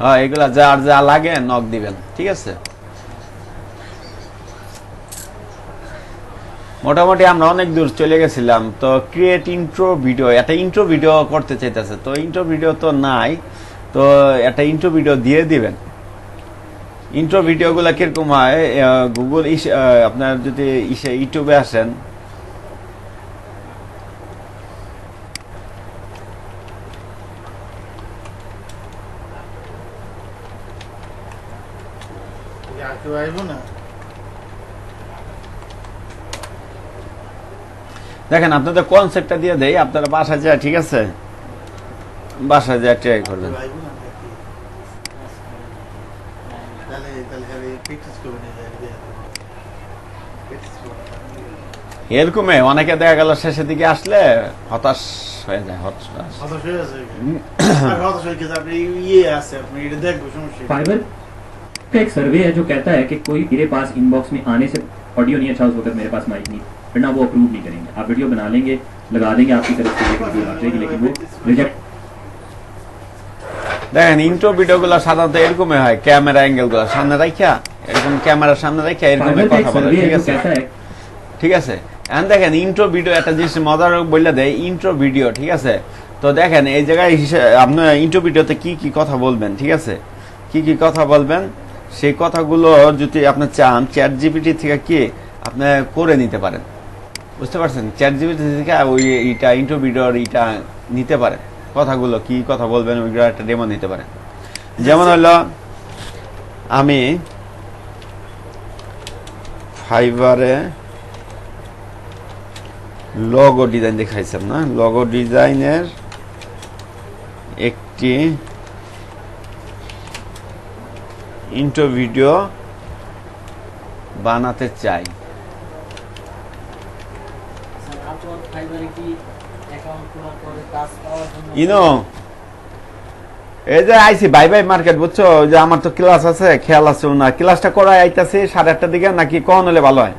হ্যাঁ, এগুলা যার যা লাগে নক দিবেন, ঠিক আছে। মোটামুটি আমরা অনেক দূর চলে গেছিলাম। তো ক্রিয়েট ইন্ট্রো ভিডিও, একটা ইন্ট্রো ভিডিও করতে চাইতেছে, তো ইন্ট্রো ভিডিও তো নাই, তো একটা ইন্ট্রো ভিডিও দিয়ে দিবেন। ইন্ট্রো ভিডিওগুলো কিরকম হয়, গুগল আপনার যদি ইউটিউবে আসেন, দেখেন আপনাদের কনসেপ্টটা দিয়ে দেই, আপনারা বাসায় যায়, ঠিক আছে, বাসায় যায় ট্রাই করবেন। এরকমে অনেকে দেখা গেল শেষের দিকে আসলে হতাশ হয়ে যায়, फाइबर का एक सर्वे है जो कहता है कि कोई मेरे पास इनबॉक्स में आने से ऑडियो नहीं अच्छा उस वक्त मेरे पास माइक नहीं, वरना वो अप्रूव नहीं करेंगे। आप वीडियो बना लेंगे, लगा देंगे आपकी तरफ से एक वीडियो आ जाएगी, लेकिन वो रिजेक्ट। দেখেন ইন্ট্রো ভিডিওগুলো সাধারণত এরকমই হয়, ক্যামেরা অ্যাঙ্গেলগুলো সামনে রাখিয়া, এরকম ক্যামেরার সামনে রাখিয়া এরকম কথা বলে, ঠিক আছে, ঠিক আছে। এখন দেখেন ইন্ট্রো ভিডিও একটা জিনিস মজার বললে দেয়, ইন্ট্রো ভিডিও, ঠিক আছে। তো দেখেন এই জায়গায় আপনার ইন্ট্রো ভিডিওতে কি কি কথা বলবেন, ঠিক আছে, কি কি কথা বলবেন, সেই কথাগুলো যদি আপনি চান চ্যাট জিপিটি থেকে কি আপনি করে নিতে পারেন, বুঝতে পারছেন, চ্যাট জিপিটি থেকে ওই এইটা ইন্ট্রো ভিডিওর এইটা নিতে পারেন, কথাগুলো কি কথা বলবেন ওইগুলো একটা ডেমো নিতে পারেন। যেমন হলো আমি ফাইবারে লোগো ডিজাইন দেখাইছিলাম না, লোগো ডিজাইনের একটি ইন্ট্রো ভিডিও বানাতে চাই। ইনো এই যে আইসি বাই বাই মার্কেট, বুঝছো, যে আমার তো ক্লাস আছে, খেয়াল আছে না, ক্লাসটা করাই আইতাছি 8:30টার দিকে, নাকি কখন হলে ভালো হয়,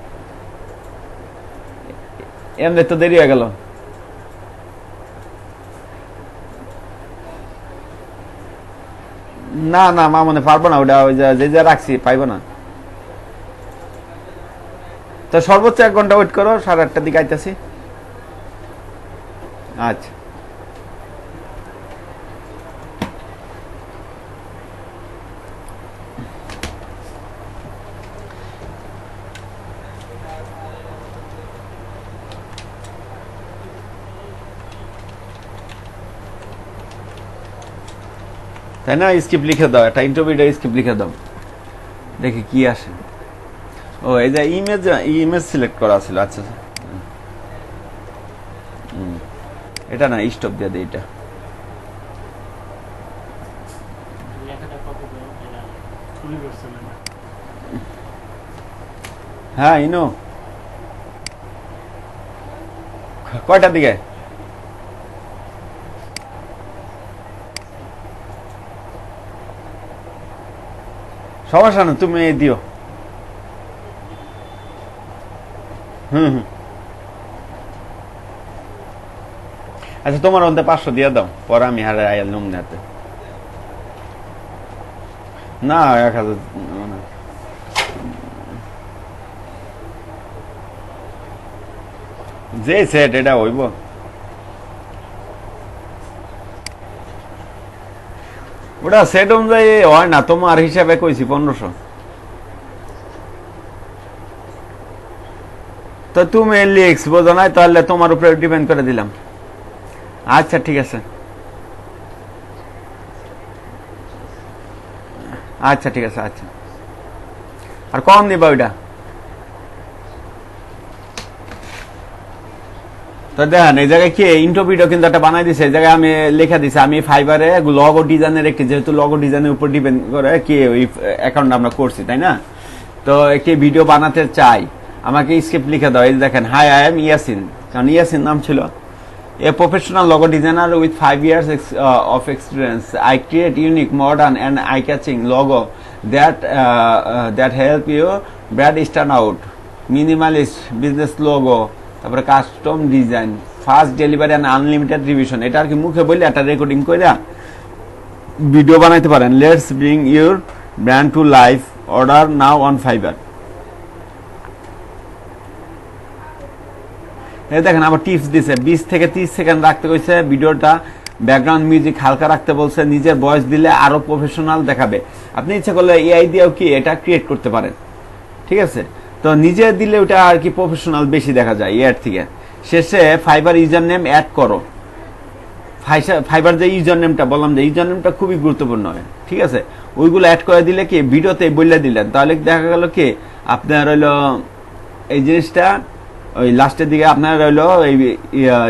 এমনি তো দেরি হয়ে গেল। না না মামনে পারবো না, ওটা ওই যে রাখছি পাইবো না, তো সর্বোচ্চ 1 ঘন্টা ওয়েট করো, 8:30টার দিকে আইতাছি। আচ্ছা, তাই না, স্ক্রিপ্ট লিখে দাও, একটা ইন্টারভিউটা স্ক্রিপ্ট লিখে দাও, দেখি কি আসে। ও এই যে ইমেজ সিলেক্ট করা ছিল, আচ্ছা এটা না, স্টপ দিয়ে দেয় এটা, হ্যাঁ ইনো কয়টার দিকে, সমস্যা না, তুমি দিও। আচ্ছা তোমার অন্তে 500 দিয়ে দাও, পরে আমি হারে আয়াল নুম নেতে না 1000 যে সেট এটা হইব। ওটা সেট অনুযায়ী হয় না, তোমার হিসাবে কইছি 1500, তো তুমি লিখস বোঝো নাই, তাহলে তোমার উপরে ডিপেন্ড করে দিলাম। আচ্ছা ঠিক আছে, আচ্ছা ঠিক আছে, আচ্ছা আর কম দিবা ওইটা। তো দেখেন এই জায়গায় কি ইন্ট্রো ভিডিও কিন্তু একটা বানাই দিছে, এই জায়গায় আমি লেখা দিছি আমি ফাইবারে লগো ডিজাইনের একটি, যেহেতু লগো ডিজাইনের উপর ডিপেন্ড করে কি ওই অ্যাকাউন্ট আমরা করছি, তাই না, তো একটি ভিডিও বানাতে চাই, আমাকে স্ক্রিপ্ট লিখে দাও। এই দেখেন, হাই আই এম ইয়াসিন, কারণ ইয়াসিন নাম ছিল, a professional logo designer with 5 years of experience. I create unique, modern and eye-catching logo that help you brand stand out. Minimalist business logo, তারপরে custom design, fast delivery and unlimited revision. এটা আর কি মুখে বললে একটা recording করে video বানাইতে পারেন। Let's bring your brand to life, order now on fibre. এই দেখেন আবার টিপস দিছে, 20 থেকে 30 সেকেন্ড রাখতে কইছে ভিডিওটা, ব্যাকগ্রাউন্ড মিউজিক হালকা রাখতে বলছে, নিজের ভয়েস দিলে আরো প্রফেশনাল দেখাবে। আপনি ইচ্ছা করলে এআই দিয়েও কি এটা ক্রিয়েট করতে পারেন, ঠিক আছে। তো নিজে দিলে ওটা আর কি প্রফেশনাল বেশি দেখা যায় এর থেকে। শেষে ফাইবার ইউজার নেম অ্যাড করো। ফাইবার যে ইউজার নেমটা বললাম, যে ইউজার নেমটা খুবই গুরুত্বপূর্ণ, ঠিক আছে। ওইগুলো অ্যাড করে দিলে কি ভিডিওতে বলে দিলেন, তাহলে দেখা গেল কি আপনার হইলো এই জিনিসটা ওই লাস্টের দিকে আপনার হইলো এই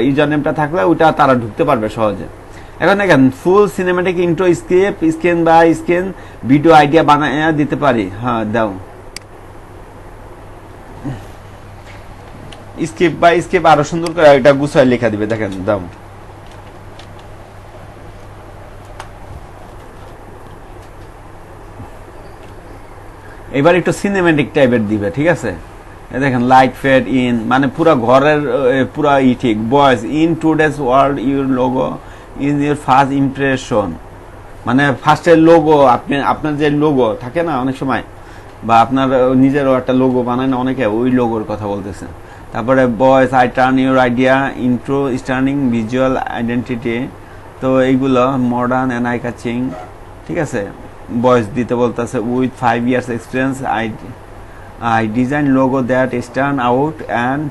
ইউজার নেমটা থাকলে ওইটা তারা ঢুকতে পারবে সহজে। এখন দেখেন ফুল সিনেমাটিক ইন্ট্রো স্ক্রিন বা স্ক্রিন ভিডিও আইডিয়া বানায় দিতে পারি। হ্যাঁ দাও, স্কিপ বা স্কিপ আরো সুন্দর করে এটা গুছায় লেখা দিবে। দেখেন দাও, এবার একটু সিনেমেটিক টাইপের দিবে, ঠিক আছে। দেখেন লাইট ফেড ইন, মানে পুরো ঘরের পুরো ঠিক বয়েস in today's world your logo in your first impression, মানে ফার্স্টের লোগো, আপনি আপনার যে লোগো থাকে না অনেক সময়, বা আপনার নিজেরও একটা লোগো বানায় না অনেকে, ওই লোগোর কথা বলতেছে। তারপরে বয়েস I turn your idea intro stunning visual identity, তো এইগুলো মডার্ন অ্যান্ড আই কাচিং, ঠিক আছে। বয়েস দিতে বলতেছে with 5 years experience I design logo that stand out and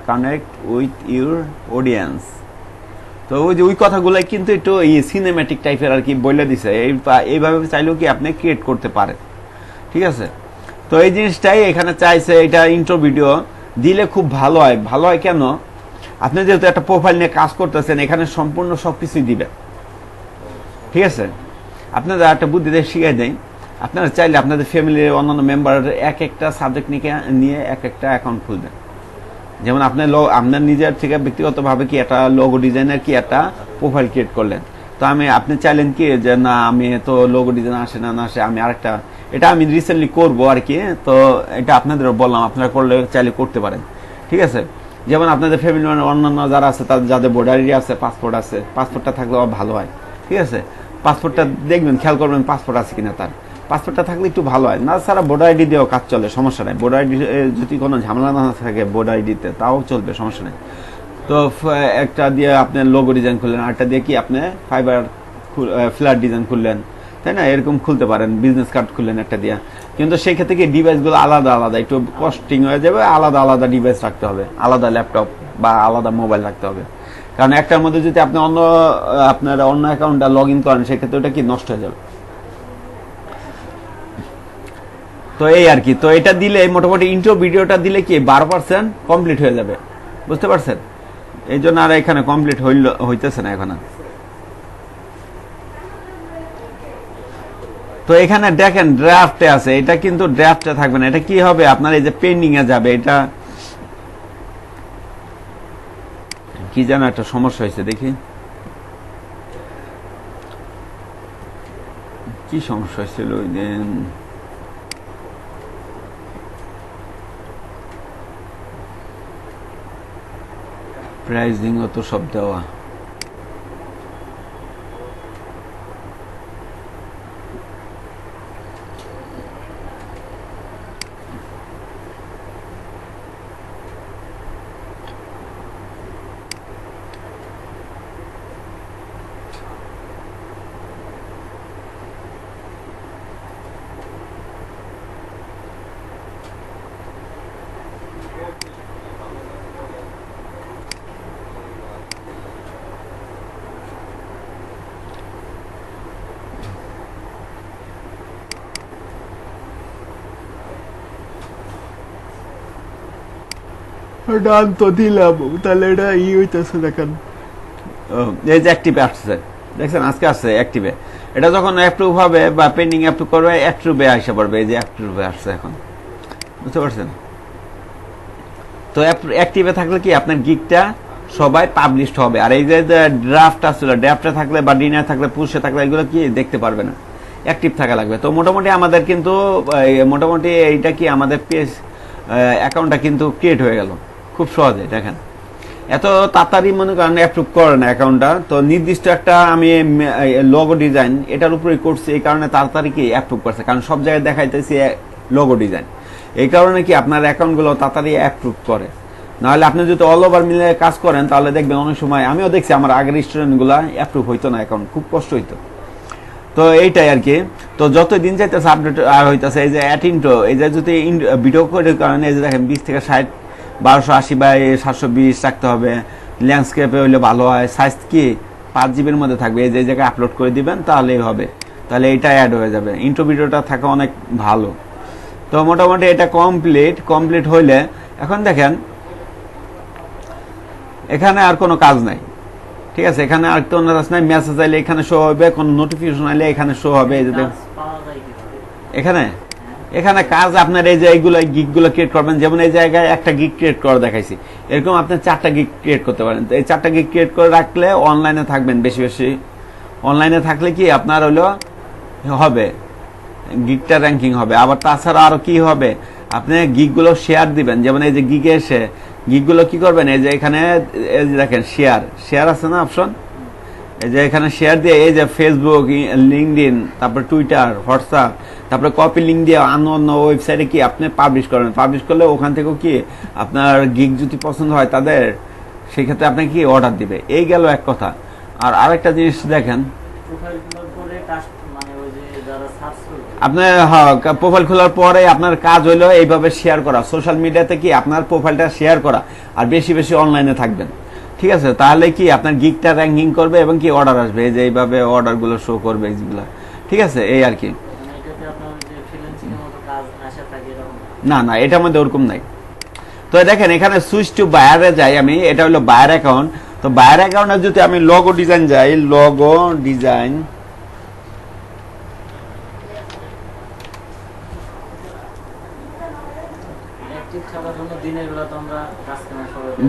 connect with your audience. তো ওই যে ওই কথাগুলো কিন্তু একটু সিনেম্যাটিক টাইপের আর কি বলে দিছে, এইভাবে চাইলেও কি আপনি ক্রিয়েট করতে পারেন, ঠিক আছে। তো এই জিনিসটাই এখানে চাইছে, এটা ইন্ট্রো ভিডিও দিলে খুব ভালো হয়। ভালো হয় কেন, আপনি যেহেতু একটা প্রোফাইল নিয়ে কাজ করতেছেন, এখানে সম্পূর্ণ সবকিছুই দিবে, ঠিক আছে। আপনাদের একটা বুদ্ধি দিয়ে শিখাই দেয়, আপনারা চাইলে আপনাদের ফ্যামিলির অন্যান্য মেম্বারের এক একটা সাবজেক্ট নিয়ে এক একটা অ্যাকাউন্ট খুলবেন। যেমন আপনার নিজের থেকে ব্যক্তিগতভাবে কি একটা লোগো ডিজাইনের কি একটা প্রোফাইল ক্রিয়েট করলেন, তো আপনি চাইলেন কি যে না আমি তো লোগো ডিজাইন আসে না আসে, আমি আরেকটা, এটা আমি রিসেন্টলি করবো আর কি, তো এটা আপনাদেরও বললাম, আপনারা করলে চাইলে করতে পারেন, ঠিক আছে। যেমন আপনাদের ফ্যামিলি অন্যান্য যারা আছে, তাদের যাদের ভোটারই আছে, পাসপোর্ট আছে, পাসপোর্টটা থাকলে ভালো হয়, ঠিক আছে। পাসপোর্টটা দেখবেন, খেয়াল করবেন পাসপোর্ট আছে কিনা, তার পাসপোর্টটা থাকলে একটু ভালো হয়। না ছাড়া ভোটার আইডি দিয়েও কাজ চলে, সমস্যা নেই। ভোটার আইডি যদি কোনো ঝামেলা না থাকে ভোটার আইডিতে, তাও চলবে, সমস্যা নেই। তো একটা দিয়ে আপনি লোগো ডিজাইন করলেন, আরেকটা দিয়ে কি আপনি ফাইবার ফ্ল্যাট ডিজাইন করলেন, তাই না, এরকম খুলতে পারেন। বিজনেস কার্ড খুললেন একটা দিয়ে, কিন্তু সেই ক্ষেত্রে কি ডিভাইসগুলো আলাদা আলাদা একটু কস্টিং হয়ে যাবে, আলাদা আলাদা ডিভাইস রাখতে হবে, আলাদা ল্যাপটপ বা আলাদা মোবাইল রাখতে হবে। কারণ একটার মধ্যে যদি আপনি আপনার অন্য অ্যাকাউন্টটা লগ ইন করেন, সেক্ষেত্রে ওটা কি নষ্ট হয়ে যাবে। তো এই আর কি, তো এটা দিলে মোটামুটি ইন্ট্রো ভিডিওটা দিলে কি 12% কমপ্লিট হয়ে যাবে, বুঝতে পারছেন। এই জন্য আর এখানে কমপ্লিট হইতেছে না এখন। তো এখানে দেখেন ড্রাফটে আছে, এটা কিন্তু ড্রাফটে থাকবে না, এটা কি হবে আপনার এই যে পেন্ডিং এ যাবে। এটা কি যেন একটা সমস্যা হয়েছে, দেখি কি সমস্যা হয়েছিল ওই দিন। প্রাইজিং অত সব দেওয়া, ডান তো দিলাম, তাহলে এটা হইতেছে দেখেন, এই যে অ্যাক্টিভ আসছে, দেখছেন আজকে আসছে অ্যাক্টিভে। এটা যখন অ্যাপ্রুভ হবে বা পেন্ডিং অ্যাপ্রুভ করবে, অ্যাক্টিভে আসে পড়বে, এই যে অ্যাক্টিভে আসছে এখন, বুঝতে পারছেন। তো অ্যাক্টিভে থাকলে কি আপনার গিগটা সবাই পাবলিশড হবে, আর এই যে ড্রাফট আসছিল, ড্রাফটে থাকলে বা ডিনার থাকলে পুষে থাকলে এগুলো কি দেখতে পারবে না, অ্যাক্টিভ থাকা লাগবে। তো মোটামুটি আমাদের কিন্তু মোটামুটি এইটা কি আমাদের পেজ অ্যাকাউন্টটা কিন্তু ক্রিয়েট হয়ে গেল খুব সহজে। দেখেন এত তাড়াতাড়ি মনে করেন অ্যাপ্রুভ করে না অ্যাকাউন্টটা, তো নির্দিষ্ট একটা আমি লোগো ডিজাইন এটার উপরে করছি, এই কারণে তাড়াতাড়ি কি অ্যাপ্রুভ করছে, কারণ সব জায়গায় দেখাইতেছি লোগো ডিজাইন, এই কারণে কি আপনার অ্যাকাউন্টগুলো তাড়াতাড়ি অ্যাপ্রুভ করে। নাহলে আপনি যদি অল ওভার মিলে কাজ করেন তাহলে দেখবেন অনেক সময়, আমিও দেখছি আমার আগের স্টুডেন্টগুলো অ্যাপ্রুভ হইতো না অ্যাকাউন্ট, খুব কষ্ট হইতো। তো এইটাই আর কি। তো যত দিন যাইতেছে আপডেট আর হইতেছে, এই যে অ্যাটিনটো, এই যে যদি ভিডিও করে কারণে এই যে দেখেন 20 থেকে 60, 1280 বাই 720 রাখতে হবে, ল্যান্ডস্কেপে হইলে ভালো হয়, সাইজ কি 5 জিবির মধ্যে থাকবে, এই যে জায়গায় আপলোড করে দিবেন তাহলেই হবে, তাহলে এইটা অ্যাড হয়ে যাবে, ইন্ট্রো ভিডিওটা থাকা অনেক ভালো। তো মোটামুটি এটা কমপ্লিট হইলে এখন দেখেন এখানে আর কোনো কাজ নাই, ঠিক আছে, এখানে আর কোনো কাজ নাই, মেসেজ আইলে এখানে শো হবে, কোনো নোটিফিকেশন আইলে এখানে শো হবে, এই যে এখানে এখানে কাজ আপনার এই যে এইগুলো গিগগুলো ক্রিয়েট করবেন, যেমন এই জায়গায় একটা গিগ ক্রিয়েট করে দেখাইছি, এরকম আপনি 4টা গিগ ক্রিয়েট করতে পারেন। তো এই 4টা গিগ ক্রিয়েট করে রাখলে অনলাইনে থাকবেন বেশি বেশি, অনলাইনে থাকলে কি আপনার হলো হবে গিগটা র্যাঙ্কিং হবে। আবার তাছাড়া আরো কি হবে, আপনি গিগগুলো শেয়ার দিবেন, যেমন এই যে গিগে এসে গিগগুলো কি করবেন, এই যে এখানে এই যে দেখেন শেয়ার আছে না অপশন, এই যে এখানে শেয়ার দিয়ে এই যে ফেসবুক, লিঙ্কডইন, তারপর টুইটার, হোয়াটসঅ্যাপ, তারপরে কপি লিঙ্ক দিয়ে অন্য ওয়েবসাইটে কি আপনি পাবলিশ করবেন, পাবলিশ করলে ওখান থেকেও কি আপনার গিগ যদি পছন্দ হয় তাদের, সেই ক্ষেত্রে আপনাকে কি অর্ডার দিবে। এই গেল এক কথা। আর আরেকটা জিনিস দেখেন, আপনার প্রোফাইল খোলার পরে আপনার কাজ হইলো এইভাবে শেয়ার করা, সোশ্যাল মিডিয়াতে কি আপনার প্রোফাইলটা শেয়ার করা, আর বেশি বেশি অনলাইনে থাকবেন, ঠিক আছে, তাহলে কি আপনার গিগটা র্যাঙ্কিং করবে এবং কি অর্ডার আসবে, এই যে এইভাবে অর্ডার গুলো শো করবে এইগুলো, ঠিক আছে, এই আর কি। না না, এটার মধ্যে ওরকম নাই। তো দেখেন এখানে সুইচ টু বায়ারে যাই আমি, এটা হলো বায়ার অ্যাকাউন্ট। তো বায়ার অ্যাকাউন্টে যদি আমি লোগো ডিজাইন যাই, লোগো ডিজাইন,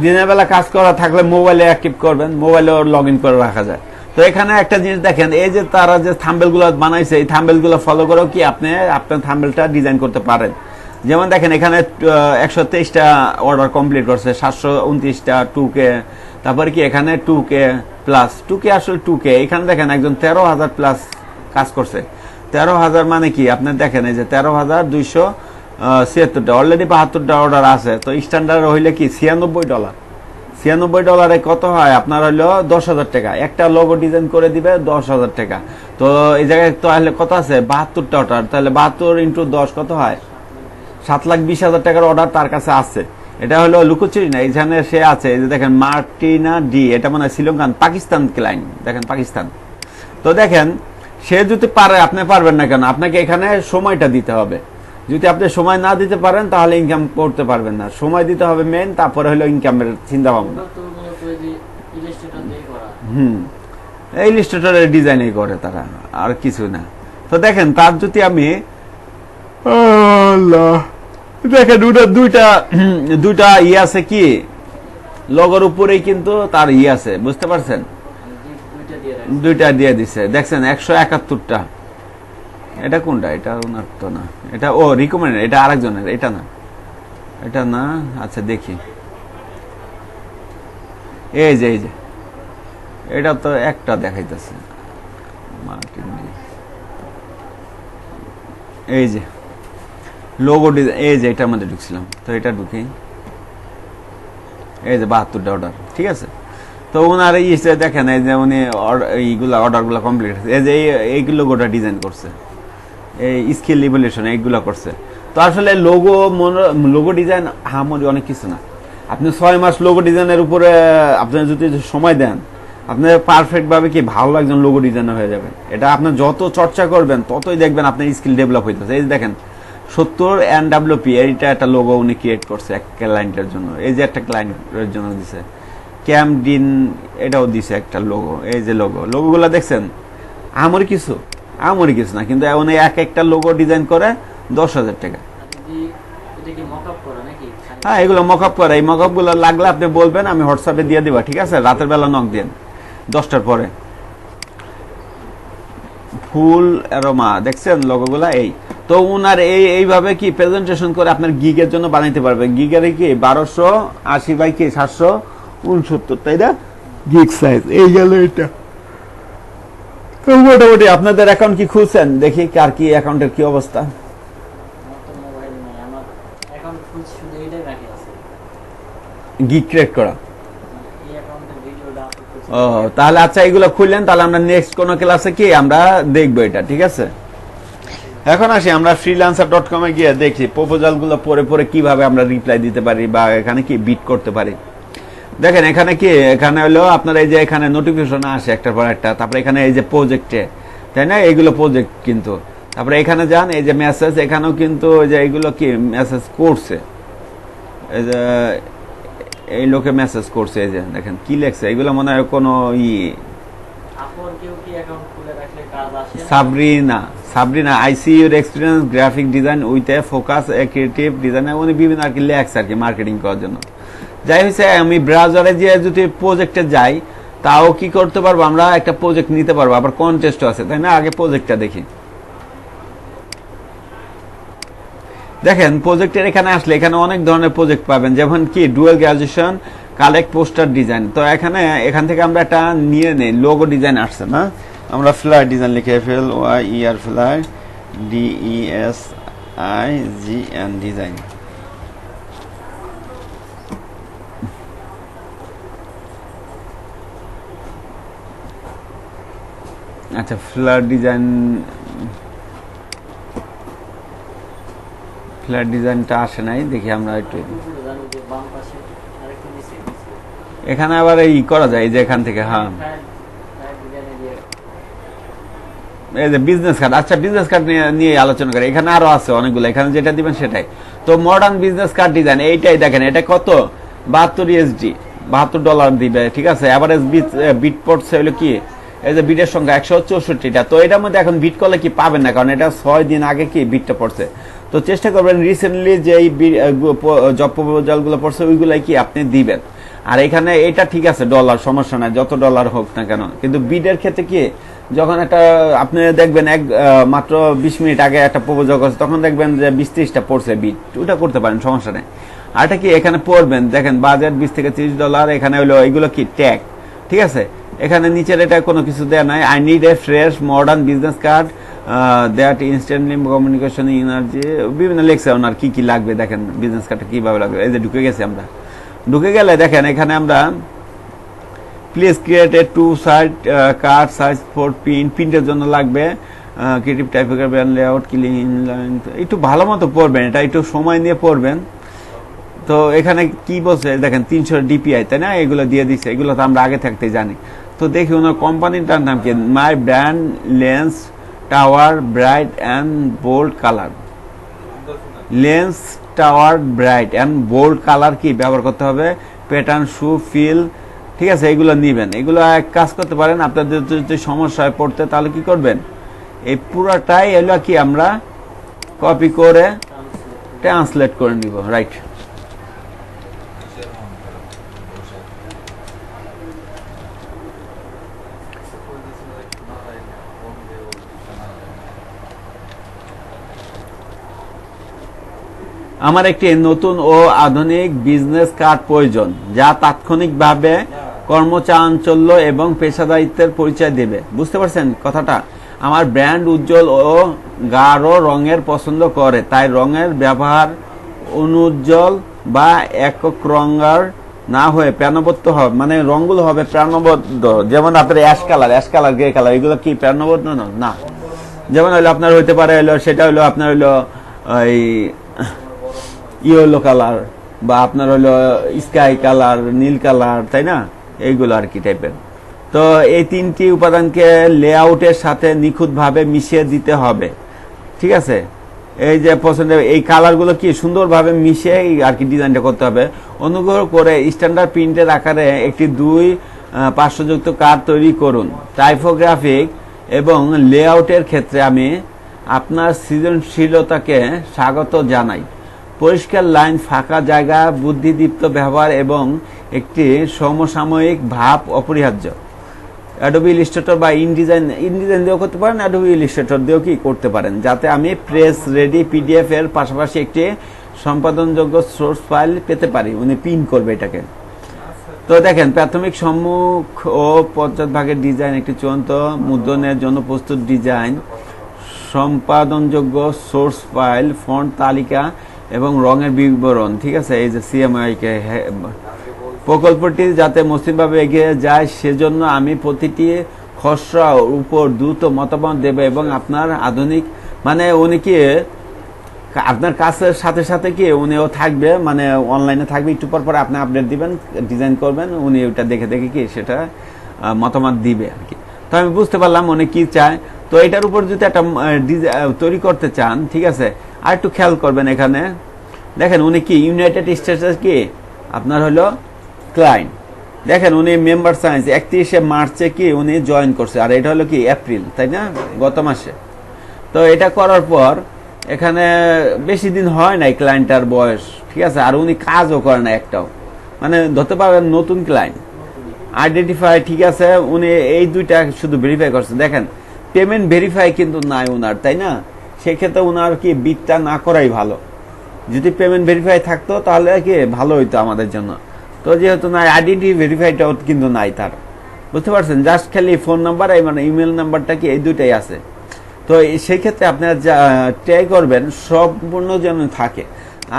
দিনের বেলা কাজ করা থাকলে মোবাইলে অ্যাক্টিভ করবেন, মোবাইলে লগ ইন করে রাখা যায়। তো এখানে একটা জিনিস দেখেন, এই যে তারা যে থাম্বেল গুলো বানাইছে, এই থাম্বেল গুলো ফলো করেও কি আপনি আপনার থাম্বেলটা ডিজাইন করতে পারেন। যেমন দেখেন এখানে 123টা অর্ডার কমপ্লিট করছে, 729টা 2K, তারপরে কি এখানে 2K প্লাস, 2K আসলে 2K, এখানে দেখেন একজন 13,000 প্লাস কাজ করছে। 13,000 মানে কি আপনি দেখেন এই যে 13,276টা, অলরেডি 72টা অর্ডার আছে। তো স্ট্যান্ডার্ড হইলে কি $96, $96 কত হয় আপনার হইলো 10,000 টাকা, একটা লোগো ডিজাইন করে দিবে 10,000 টাকা। তো এই জায়গায় তাহলে কত আছে, 72টা অর্ডার, তাহলে 72 ইন্টু 10 কত হয়, 7,20,000 টাকার অর্ডার তার কাছে আছে। এটা হলো লুকোচুরি না, এখানে সে আছে, এই যে দেখেন মার্টিনা ডি, এটা মানে শ্রীলঙ্কান, পাকিস্তান ক্লায়েন্ট, দেখেন পাকিস্তান। তো দেখেন সে যদি পারে আপনি পারবেন না কেন, আপনাকে এখানে সময়টা দিতে হবে। যদি আপনি সময় না দিতে পারেন তাহলে ইনকাম করতে পারবেন না, সময় দিতে হবে মেন, তারপরে হলো ইনকামের চিন্তা ভাবনা। এই ইলাস্ট্রেটরের ডিজাইনই করে তারা, আর কিছু না। তো দেখেন তার যদি আমি দেখেন দুইটা ইয়ে আছে কি লগোর উপরেই কিন্তু তার ইয়ে আছে, বুঝতে পারছেন, দুইটা দিয়ে দিছে, দেখছেন 171টা। এটা কোনটা, এটা ওনার তো না, এটা ও রিকমেন্ডেড, এটা আরেকজনের, এটা না, এটা না, আচ্ছা দেখি, এই যে এটা তো একটা দেখাইতেছে, এই যে লোগো ডিজাইন, এই যে এটার মধ্যে ঢুকছিলাম, তো এটা ঢুকি, এই যে 72টা অর্ডার, ঠিক আছে। তো ওনার ইসে দেখেন এই যে উনি এইগুলা অর্ডারগুলো কমপ্লিট হয়েছে, এই যে এই লোগোটা ডিজাইন করছে, এই স্কিল ইভলিউশন এইগুলা করছে। তো আসলে লোগো ডিজাইন হামরি অনেক কিছু না, আপনি 6 মাস লোগো ডিজাইনের উপরে আপনি যদি সময় দেন, আপনি পারফেক্ট ভাবে কি ভালো একজন লোগো ডিজাইনার হয়ে যাবেন। এটা আপনি যত চর্চা করবেন ততই দেখবেন আপনার স্কিল ডেভেলপ হইতেছে। এই দেখেন 70 NWP, এইটা একটা লোগো উনি ক্রিয়েট করছে এক ক্লায়েন্টের জন্য, এই যে একটা ক্লায়েন্টের জন্য দিছে। ক্যামডিন এটাও দিছে একটা লোগো, এই যে লোগোগুলো দেখছেন আমরি কিছু না, কিন্তু উনি একটা লোগো ডিজাইন করে 10,000 টাকা। হ্যাঁ, এগুলো মকআপ করে, এই মকআপ গুলো লাগলে আপনি বলবেন, আমি হোয়াটসঅ্যাপে দিয়ে দিবা, ঠিক আছে, রাতের বেলা নক দেন 10টার পরে। ফুল অ্যারোমা দেখছেন লোগোগুলা, এই তো উনার এইভাবে কি প্রেজেন্টেশন করে আপনার গিগের জন্য বানাইতে পারবে। গিগের কি 1280 বাই কি 69, তাই না? গিগ সাইজ এই গেল এটা। তো মোটামুটি আপনাদের অ্যাকাউন্ট কি খুলছেন? দেখি কার কি অ্যাকাউন্টের কি অবস্থা। গিগ ক্রিয়েট করা। ও তাহলে আচ্ছা, এগুলো খুললেন, তাহলে আমরা নেক্সট কোন ক্লাসে কি আমরা দেখবো এটা, ঠিক আছে? এখন আসি আমরা freelancer.com এ গিয়ে দেখি প্রপোজাল গুলো পরে পরে কিভাবে আমরা রিপ্লাই দিতে পারি বা এখানে কি বিট করতে পারি। দেখেন এখানে কি, এখানে হলো আপনার এই যে এখানে নোটিফিকেশন আসে একটার পর একটা, তারপরে এখানে এই যে প্রজেক্টে, তাই না, এইগুলো প্রজেক্ট কিন্তু, তারপরে এখানে যান এই যে মেসেজ, এখানেও কিন্তু ওই যে এইগুলো কি মেসেজ করছে, এই যে এই লোকে মেসেজ করছে, এই যে দেখেন কি লেখছে, এগুলো মনে হয় কোনো Sabrina I see your experience graphic design with a focus A creative design, উনি বিভিন্ন আর কি লেখছে আর কি মার্কেটিং করার জন্য। যাই হয়েছে, আমি ব্রাউজারে যে যদি প্রজেক্টে যাই তাও কি করতে পারবো, আমরা একটা প্রজেক্ট নিতে পারবো, আবার কন্টেস্টও আছে, তাই না? আগে প্রজেক্টটা দেখি। দেখেন প্রজেক্টের এখানে আসলে এখানে অনেক ধরনের প্রজেক্ট পাবেন, যেমন কি dual graduation collect poster design. তো এখান থেকে আমরা একটা নিয়ে নেই, লোগো ডিজাইন আসছে না, আমরা ফ্লায়ার ডিজাইন লিখে FLYER ফ্লায়ার DESIGN ডিজাইন। আচ্ছা ফ্লায়ার ডিজাইনটা আসে নাই, দেখি আমরা একটু এখানে আবার এই করা যায়, যে এখান থেকে, হ্যাঁ এই যে বিজনেস কার্ড। আচ্ছা বিজনেস কার্ড নিয়ে আলোচনা করি, এখানে আরো আছে অনেকগুলো, এখানে যেটা দিবেন সেটাই। তো মডার্ন বিজনেস কার্ড ডিজাইন এইটাই দেখেন, এটা কত, 72 USD, $72 দিবে, ঠিক আছে? এভারেজ বিট পড়ছে হলো কি, এই যে বিটের সংখ্যা 164টা। তো এটার মধ্যে এখন বিট করলে কি পাবেন না, কারণ এটা 6 দিন আগে কি বিটটা পড়ছে। তো চেষ্টা করবেন রিসেন্টলি যে এই জব প্রপোজাল গুলো পড়ছে ওইগুলাই কি আপনি দিবেন। আর এখানে এটা ঠিক আছে, ডলার সমস্যা নাই, যত ডলার হোক না কেন, কিন্তু বিডের ক্ষেত্রে কি, যখন একটা আপনি দেখবেন মাত্র 20 মিনিট আগে একটা প্রপোজাল করছে, তখন দেখবেন যে 20-30টা পড়ছে বিট, ওটা করতে পারেন, সমস্যা নেই। আর এটা কি এখানে পড়বেন, দেখেন বাজেট $20 থেকে $30, এখানে হলো এগুলো কি ট্যাগ, ঠিক আছে? এখানে নিচের এটা কোনো কিছু দেয়া নাই, I need a fresh modern business card that instantly communication energy, বিভিন্ন লেখছে ওনার কি কি লাগবে, দেখেন বিজনেস কার্ডটা কিভাবে লাগবে। এই যে ঢুকে গেছি আমরা, ঢুকে গেলে দেখেন এখানে আমরা please create a 2-side card size for প্রিন্টের জন্য লাগবে, creative typography and layout clean, একটু ভালো মতো পড়বেন, এটা একটু সময় নিয়ে পড়বেন। তো এখানে কি বলছে দেখেন 300 DPI, তাই না, এগুলো দিয়ে দিচ্ছে, এগুলো তো আমরা আগে থাকতে জানি। তো দেখি ওনার কোম্পানিটার নাম কি, my brand lens tower bright and bold colour, lens tower bright and bold colour কি ব্যবহার করতে হবে, প্যাটার্ন শু ফিল, ঠিক আছে? এগুলো নিবেন, এগুলো এক কাজ করতে পারেন, আপনাদের যদি সমস্যা হয় পড়তে, তাহলে কি করবেন, এই পুরাটাই এগুলো কি আমরা কপি করে ট্রান্সলেট করে নিব, রাইট? আমার একটি নতুন ও আধুনিক বিজনেস কার্ড প্রয়োজন, যা তাৎক্ষণিকভাবে কর্মচাঞ্চল্য এবং পেশাদারিত্বের পরিচয় দেবে। বুঝতে পারছেন কথাটা? আমার ব্র্যান্ড উজ্জ্বল ও গাঢ় রঙের পছন্দ করে, তাই রঙের ব্যবহার অনুজ্জ্বল বা একক রঙার না হয়ে প্রাণবদ্ধ হবে, মানে রঙগুলো হবে প্রাণবদ্ধ, যেমন আপনার অ্যাশ কালার গ্রে কালার, এগুলো কি প্রাণবদ্ধ না? যেমন হইলো আপনার হইতে পারে হইলো, সেটা হইলো আপনার হইলো ওই ইয়েলো কালার, বা আপনার হলো স্কাই কালার, নীল কালার, তাই না, এইগুলো আর কি টাইপের। তো এই 3টি উপাদানকে লেআউটের সাথে নিখুঁতভাবে মিশিয়ে দিতে হবে, ঠিক আছে? এই যে পছন্দের এই কালারগুলো কি সুন্দরভাবে মিশিয়ে আর কি ডিজাইনটা করতে হবে। অনুগ্রহ করে স্ট্যান্ডার্ড প্রিন্টের আকারে একটি 2-500 যুক্ত কার্ড তৈরি করুন। টাইপোগ্রাফিক এবং লেআউটের ক্ষেত্রে আমি আপনার সৃজনশীলতাকে স্বাগত জানাই। পরিষ্কার লাইন, ফাঁকা জায়গা, বুদ্ধিদীপ্ত ব্যবহার এবং একটি সমসাময়িক ভাব অপরিহার্য। অ্যাডোবি ইলাস্ট্রেটর বা ইনডিজাইন দিয়েও করতে পারেন, অ্যাডোবি ইলাস্ট্রেটর দিয়েও কি করতে পারেন, যাতে আমি প্রেস রেডি PDF এর পাশাপাশি একটি সম্পাদনযোগ্য সোর্স ফাইল পেতে পারি। উনি পিন করবে এটাকে। তো দেখেন প্রাথমিক সম্মুখ ও পশ্চাৎভাগের ডিজাইন একটি চূড়ান্ত মুদ্রণের জন্য প্রস্তুত ডিজাইন, সম্পাদনযোগ্য সোর্স ফাইল, ফন্ট তালিকা এবং রঙের বিবরণ। ঠিক আছে, এই যে সিএমআই কে প্রকল্পটি যাতে মসৃণভাবে এগিয়ে যায় সেজন্য আমি প্রতিটি খসড়ার উপর দ্রুত মতামত দেবে এবং আপনার আধুনিক মানে উনি কি আপনার কাজের সাথে সাথে কি উনিও থাকবে, মানে অনলাইনে থাকবে, একটু পর পর আপনি আপডেট দিবেন, ডিজাইন করবেন, উনি ওটা দেখে দেখে কি সেটা মতামত দিবে আর কি। তো আমি বুঝতে পারলাম উনি কি চায়। তো এটার উপর যদি একটা তৈরি করতে চান, ঠিক আছে, আর একটু খেয়াল করবেন এখানে দেখেন উনি কি ইউনাইটেড স্টেটস কি আপনার হলো ক্লায়েন্ট। দেখেন উনি মেম্বার সায়েন্স 31শে মার্চে কি উনি জয়েন করছে, আর এটা হলো কি এপ্রিল, তাই না, গত মাসে। তো এটা করার পর এখানে বেশি দিন হয় নাই ক্লায়েন্টটার বয়স, ঠিক আছে, আর উনি কাজও করে না একটাও, মানে ধরতে পারবেন নতুন ক্লায়েন্ট। আইডেন্টিফাই, ঠিক আছে, উনি এই দুইটা শুধু ভেরিফাই করছে। দেখেন পেমেন্ট ভেরিফাই কিন্তু নাই উনার, তাই না, সেক্ষেত্রে উনার কি বিটটা না করাই ভালো। যদি পেমেন্ট ভেরিফাই থাকতো তাহলে কি ভালো হইতো আমাদের জন্য। তো যেহেতু নাই, আইডেন্টি ভেরিফাইটাও কিন্তু নাই তার, বুঝতে পারছেন, জাস্ট খালি ফোন নাম্বার মানে ইমেল নাম্বারটা কি এই দুইটাই আছে। তো সেই ক্ষেত্রে আপনারা ট্রাই করবেন সম্পূর্ণ যেন থাকে।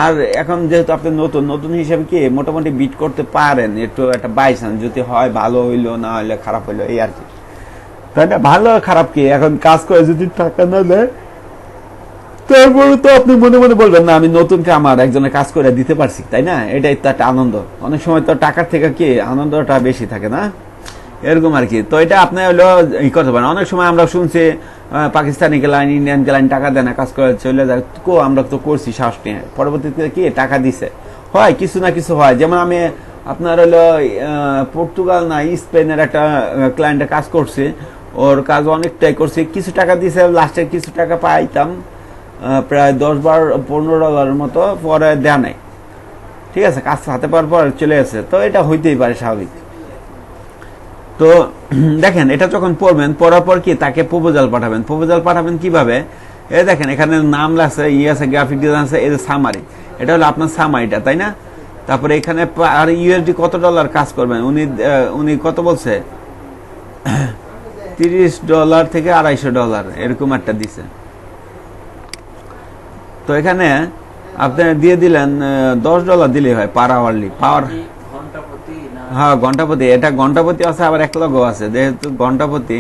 আর এখন যেহেতু আপনি নতুন হিসেবে কি মোটামুটি বিট করতে পারেন, একটু একটা বাইচান্স যদি হয় ভালো হইলো, না হইলে খারাপ হইলো, এই আর কি, তাই না। ভালো খারাপ কি এখন কাজ করে যদি টাকা না দেয় তারপরে তো আপনি মনে মনে বলবেন না আমি নতুনকে আমার একজনের কাজ করে দিতে পারছি, তাই না, এটাই তো একটা আনন্দ। অনেক সময় তো টাকার থেকে কি আনন্দটা বেশি থাকে না, এরকম আর কি। তো এটা আপনি হলো ই করতে পারেন। অনেক সময় আমরা শুনছি পাকিস্তানি ক্লায়েন্ট, ইন্ডিয়ান ক্লায়েন্ট টাকা দেয় না, কাজ করে চলে যায়, আমরা তো করছি সাহস নিয়ে, পরবর্তীতে কি টাকা দিছে, হয় কিছু না কিছু হয়। যেমন আমি আপনার হলো পর্তুগাল না স্পেনের একটা ক্লায়েন্টের কাজ করছি, ওর কাজ অনেকটাই করছি, কিছু টাকা দিছে, লাস্টে কিছু টাকা পাইতাম প্রায় $10-15 মতো, পরে দেয়া নাই, ঠিক আছে, কাজ হাতে পাওয়ার পর চলে আসে। তো এটা হইতেই পারে, স্বাভাবিক। তো দেখেন এটা যখন পড়বেন, পড়ার পর কি তাকে প্রপোজাল পাঠাবেন কিভাবে, এই দেখেন এখানে নাম আছে, আছে, গ্রাফিক ডিজাইন আছে, এই যে সামারি, এটা হলো আপনার সামারিটা, তাই না। তারপরে এখানে আর ইউএসডি কত ডলার কাজ করবেন, উনি কত বলছে, $30 থেকে $250 এরকম একটা দিছে। তো এখানে আপনি দিয়ে দিলেন $10 দিলেই হয় পার আওয়ারলি, হ্যাঁ ঘন্টাপতি, এটা ঘন্টাপতি আছে, আবার এক লগও আছে, যেহেতু ঘন্টাপতি,